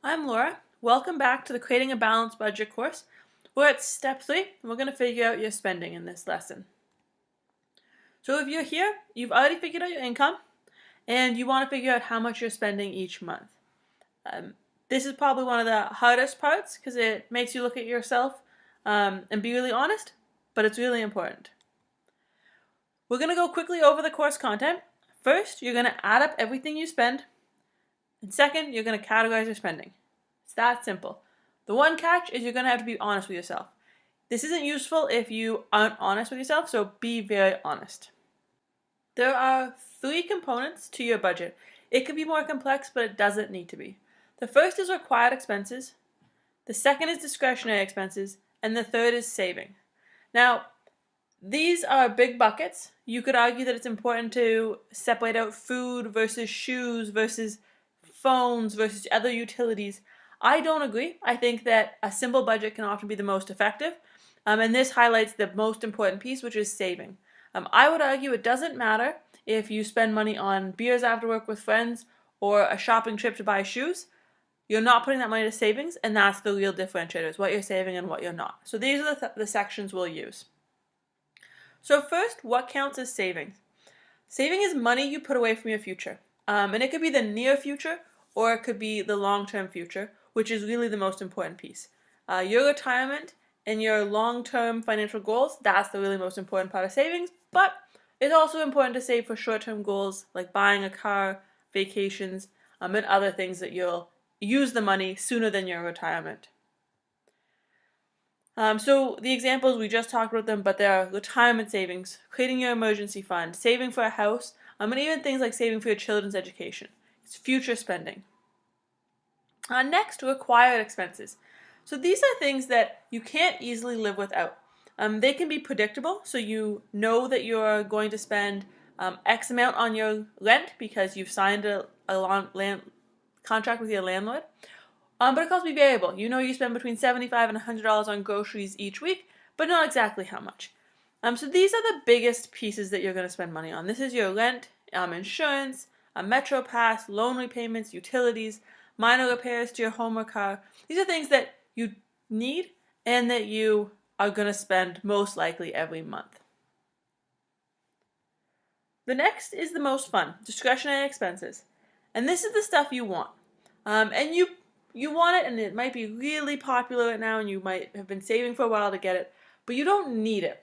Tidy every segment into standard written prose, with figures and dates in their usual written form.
I'm Laura. Welcome back to the Creating a Balanced Budget course. We're at step 3, and we're going to figure out your spending in this lesson. So if you're here, you've already figured out your income, and you want to figure out how much you're spending each month. This is probably one of the hardest parts because it makes you look at yourself and be really honest, but it's really important. We're going to go quickly over the course content. First, you're going to add up everything you spend. And second, you're going to categorize your spending. It's that simple. The one catch is you're going to have to be honest with yourself. This isn't useful if you aren't honest with yourself, so be very honest. There are 3 components to your budget. It could be more complex, but it doesn't need to be. The first is required expenses. The second is discretionary expenses. And the third is saving. Now, these are big buckets. You could argue that it's important to separate out food versus shoes versus phones versus other utilities. I don't agree. I think that a simple budget can often be the most effective, and this highlights the most important piece, which is saving. I would argue it doesn't matter if you spend money on beers after work with friends or a shopping trip to buy shoes. You're not putting that money to savings, and that's the real differentiator, is what you're saving and what you're not. So these are the sections we'll use. So first, what counts as savings? Saving is money you put away from your future, and it could be the near future or it could be the long-term future, which is really the most important piece. Your retirement and your long-term financial goals, that's the really most important part of savings, but it's also important to save for short-term goals like buying a car, vacations, and other things that you'll use the money sooner than your retirement. So the examples, we just talked about them, but there are retirement savings, creating your emergency fund, saving for a house, and even things like saving for your children's education. It's future spending. Next, required expenses. So these are things that you can't easily live without. They can be predictable, so you know that you're going to spend X amount on your rent because you've signed a land contract with your landlord. But it can also be variable. You know you spend between $75 and $100 on groceries each week, but not exactly how much. So these are the biggest pieces that you're going to spend money on. This is your rent, insurance, a Metro Pass, loan repayments, utilities, minor repairs to your home or car. These are things that you need and that you are going to spend most likely every month. The next is the most fun, discretionary expenses. And this is the stuff you want. And you want it, and it might be really popular right now, and you might have been saving for a while to get it, but you don't need it.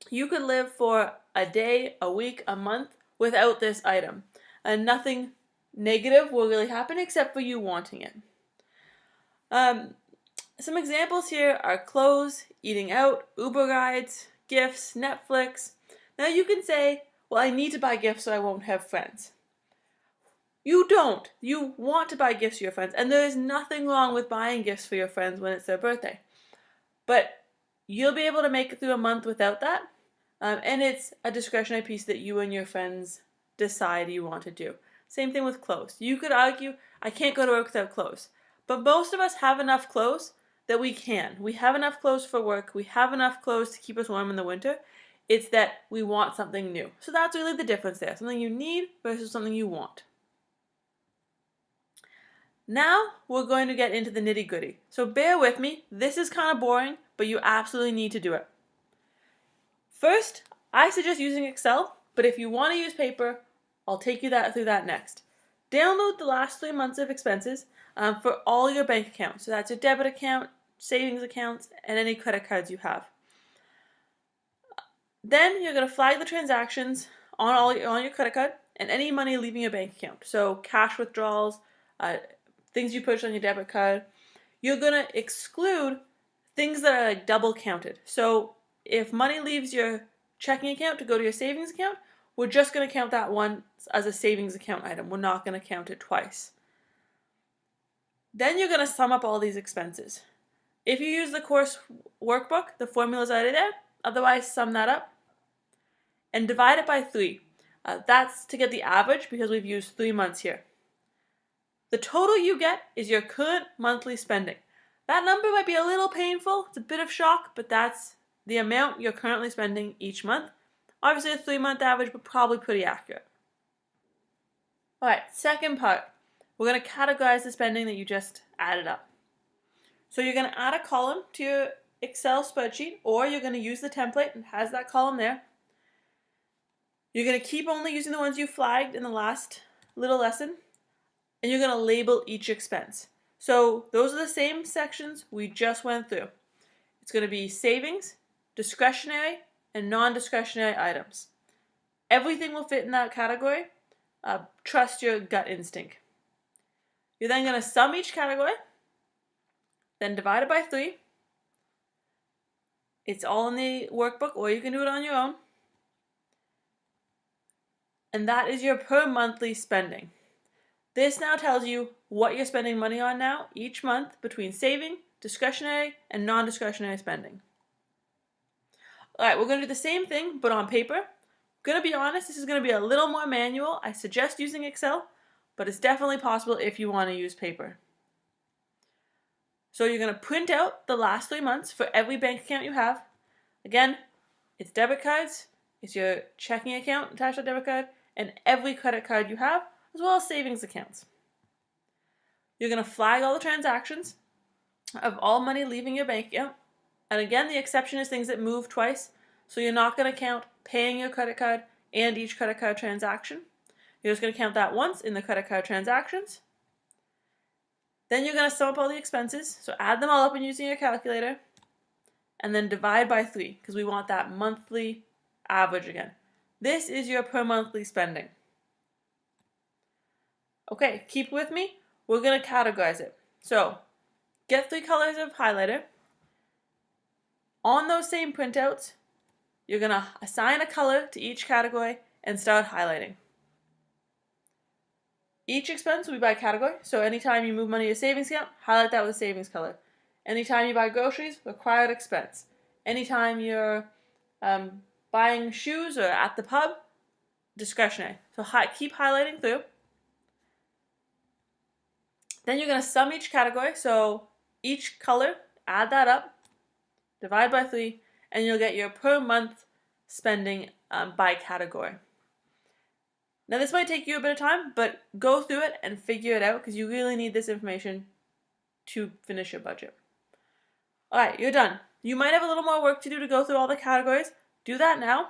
You could live for a day, a week, a month without this item, and nothing negative will really happen except for you wanting it. Some examples here are clothes, eating out, Uber rides, gifts, Netflix. Now you can say, well, I need to buy gifts so I won't have friends. You don't. You want to buy gifts for your friends, and there is nothing wrong with buying gifts for your friends when it's their birthday. But you'll be able to make it through a month without that, and it's a discretionary piece that you and your friends decide you want to do. Same thing with clothes. You could argue, I can't go to work without clothes. But most of us have enough clothes that we can. We have enough clothes for work. We have enough clothes to keep us warm in the winter. It's that we want something new. So that's really the difference there. Something you need versus something you want. Now we're going to get into the nitty-gritty. So bear with me. This is kind of boring, but you absolutely need to do it. First, I suggest using Excel, but if you want to use paper, I'll take you through that next. Download the last 3 months of expenses for all your bank accounts. So that's your debit account, savings accounts, and any credit cards you have. Then you're going to flag the transactions on your credit card and any money leaving your bank account. So cash withdrawals, things you purchase on your debit card. You're going to exclude things that are like double counted. So if money leaves your checking account to go to your savings account, we're just going to count that one as a savings account item. We're not going to count it twice. Then you're going to sum up all these expenses. If you use the course workbook, the formula's already there. Otherwise, sum that up and divide it by 3. That's to get the average because we've used 3 months here. The total you get is your current monthly spending. That number might be a little painful. It's a bit of shock, but that's the amount you're currently spending each month. Obviously a 3-month average, but probably pretty accurate. Alright, second part. we're going to categorize the spending that you just added up. So you're going to add a column to your Excel spreadsheet, or you're going to use the template and has that column there. You're going to keep only using the ones you flagged in the last little lesson, and you're going to label each expense. So those are the same sections we just went through. It's going to be savings, discretionary, and non-discretionary items. Everything will fit in that category. Trust your gut instinct. You're then going to sum each category, then divide it by 3. It's all in the workbook, or you can do it on your own. And that is your per monthly spending. This now tells you what you're spending money on now each month between saving, discretionary, and non-discretionary spending. Alright, we're going to do the same thing, but on paper. I'm going to be honest, this is going to be a little more manual. I suggest using Excel, but it's definitely possible if you want to use paper. So you're going to print out the last 3 months for every bank account you have. Again, it's debit cards, it's your checking account attached to a debit card, and every credit card you have, as well as savings accounts. You're going to flag all the transactions of all money leaving your bank account. And again, the exception is things that move twice. So you're not going to count paying your credit card and each credit card transaction. You're just going to count that once in the credit card transactions. Then you're going to sum up all the expenses. So add them all up and using your calculator. And then divide by 3 because we want that monthly average again. This is your per monthly spending. Okay, keep with me. We're going to categorize it. So get 3 colors of highlighter. On those same printouts, you're going to assign a color to each category and start highlighting. Each expense will be by category, so anytime you move money to a savings account, highlight that with a savings color. Anytime you buy groceries, required expense. Anytime you're buying shoes or at the pub, discretionary. So keep highlighting through. Then you're going to sum each category, so each color, add that up, divide by 3, and you'll get your per month spending by category. Now this might take you a bit of time, but go through it and figure it out because you really need this information to finish your budget. Alright, you're done. You might have a little more work to do to go through all the categories. Do that now.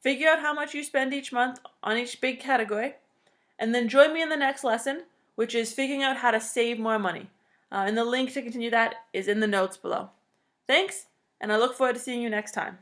Figure out how much you spend each month on each big category. And then join me in the next lesson, which is figuring out how to save more money. And the link to continue that is in the notes below. Thanks, and I look forward to seeing you next time.